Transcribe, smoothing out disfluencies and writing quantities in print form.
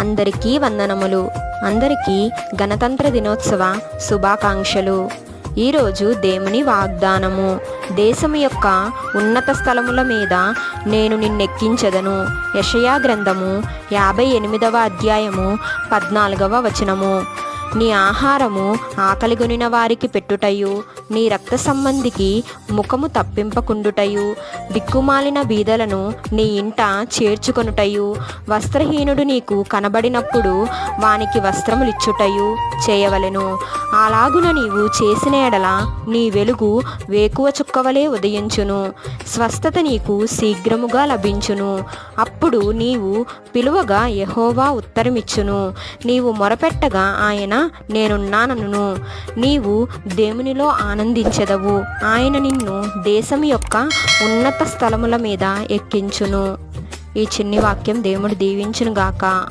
అందరికీ వందనములు. అందరికీ గణతంత్ర దినోత్సవ శుభాకాంక్షలు. ఈరోజు దేవుని వాగ్దానము. దేశము యొక్క ఉన్నత స్థలముల మీద నేను నిన్నెక్కించెదను. యెషయా గ్రంథము 58వ అధ్యాయము 14వ వచనము. నీ ఆహారము ఆకలిగొనిన వారికి పెట్టుటయు, నీ రక్త సంబంధికి ముఖము తప్పింపకుండుటయు, దిక్కుమాలిన బీదలను నీ ఇంట చేర్చుకొనుటయు, వస్త్రహీనుడు నీకు కనబడినప్పుడు వానికి వస్త్రములిచ్చుటయు చేయవలెను. అలాగున నీవు చేసిన ఎడల నీ వెలుగు వేకువ చుక్కవలే ఉదయించును, స్వస్థత నీకు శీఘ్రముగా లభించును. అప్పుడు నీవు పిలువగా యెహోవా ఉత్తరమిచ్చును, నీవు మొరపెట్టగా ఆయన నేనున్నానను. నీవు దేవునిలో ఆనందించెదవు, ఆయన నిన్ను దేశం యొక్క ఉన్నత స్థలముల మీద ఎక్కించును. ఈ చిన్ని వాక్యం దేవుడు దీవించును గాక.